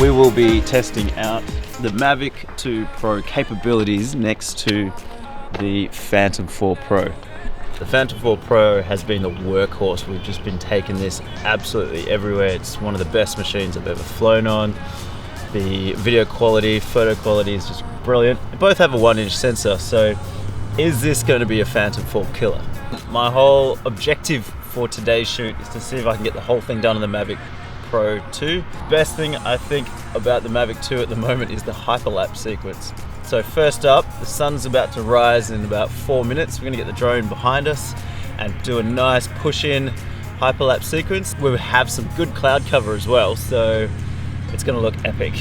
we will be testing out the Mavic 2 Pro capabilities next to the Phantom 4 Pro. The Phantom 4 Pro has been the workhorse. We've just been taking this absolutely everywhere. It's one of the best machines I've ever flown on. The video quality, photo quality is just brilliant. They both have a 1-inch sensor, so is this going to be a Phantom 4 killer? My whole objective for today's shoot is to see if I can get the whole thing done on the Mavic Pro 2. Best thing I think about the Mavic 2 at the moment is the hyperlapse sequence. So first up, the sun's about to rise in about 4 minutes. We're going to get the drone behind us and do a nice push-in hyperlapse sequence. We have some good cloud cover as well, so it's going to look epic.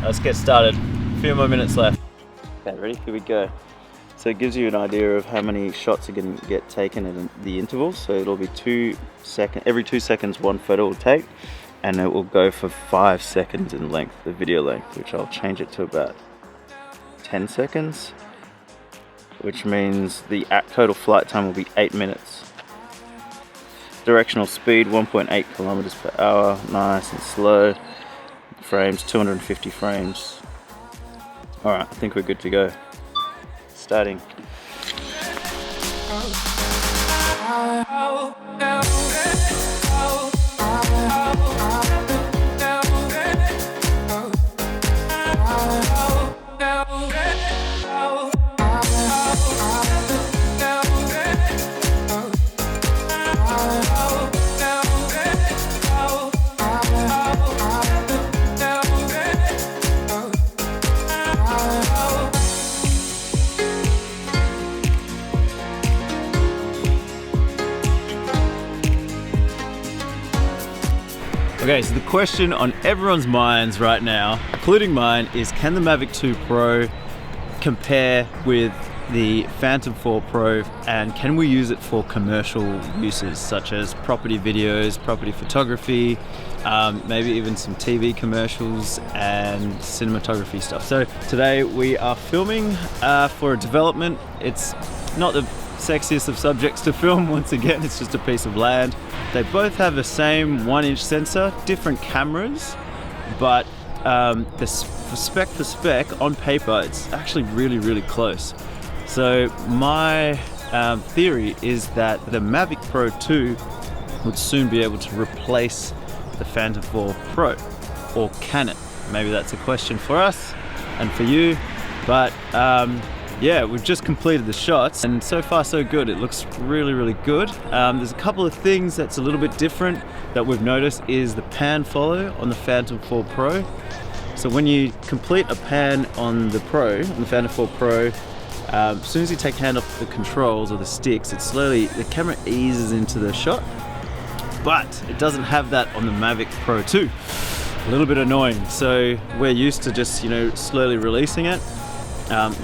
Let's get started. A few more minutes left. Okay, ready? Here we go. So it gives you an idea of how many shots are going to get taken in the intervals. So it'll be every 2 seconds one photo will take, and it will go for 5 seconds in length, the video length, which I'll change it to about 10 seconds, which means the total flight time will be 8 minutes. Directional speed 1.8 kilometers per hour, nice and slow. Frames 250 frames. Alright, I think we're good to go. Starting. Okay, so the question on everyone's minds right now, including mine, is can the Mavic 2 Pro compare with the Phantom 4 Pro, and can we use it for commercial uses such as property videos, property photography, maybe even some TV commercials and cinematography stuff. So today we are filming for a development. It's not the sexiest of subjects to film, once again, it's just a piece of land. They both have the same 1-inch sensor, different cameras, but spec for spec on paper, it's actually really close. So my theory is that the Mavic Pro 2 would soon be able to replace the Phantom 4 Pro, or can it? Maybe that's a question for us and for you, but yeah, we've just completed the shots and so far so good. It looks really good. There's a couple of things that's a little bit different that we've noticed is the pan follow on the Phantom 4 Pro. So when you complete a pan on the Phantom 4 Pro, as soon as you take hand off the controls or the sticks, the camera eases into the shot, but it doesn't have that on the Mavic Pro 2. A little bit annoying. So we're used to just, slowly releasing it.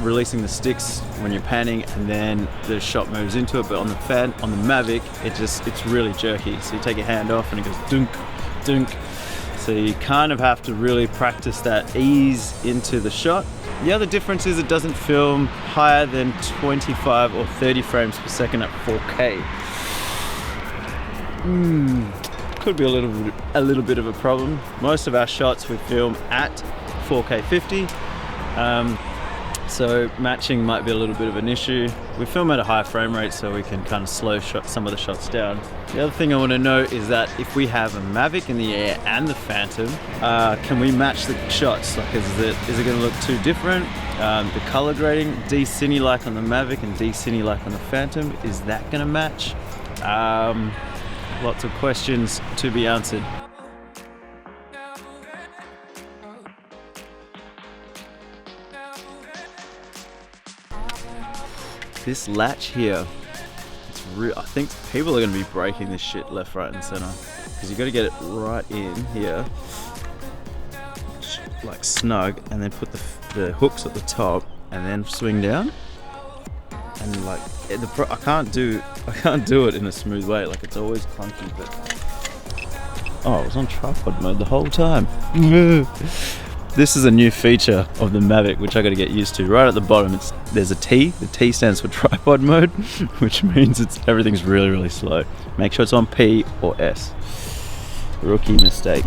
Releasing the sticks when you're panning, and then the shot moves into it. But on the Mavic, it's really jerky. So you take your hand off and it goes dunk, dunk. So you kind of have to really practice that ease into the shot. The other difference is it doesn't film higher than 25 or 30 frames per second at 4K. Could be a little bit of a problem. Most of our shots we film at 4K 50. So matching might be a little bit of an issue. We film at a high frame rate so we can kind of slow some of the shots down. The other thing I want to know is that if we have a Mavic in the air and the Phantom, can we match the shots? Like, is it going to look too different? The color grading, D-Cine like on the Mavic and D-Cine like on the Phantom, is that going to match? Lots of questions to be answered. This latch here, I think people are going to be breaking this shit left, right and center, because you got to get it right in here, like snug, and then put the hooks at the top and then swing down. And like I can't do it in a smooth way. Like, it's always clunky. But oh, it was on tripod mode the whole time. This is a new feature of the Mavic, which I got to get used to. Right at the bottom, there's a T. The T stands for tripod mode, which means everything's really slow. Make sure it's on P or S. Rookie mistake.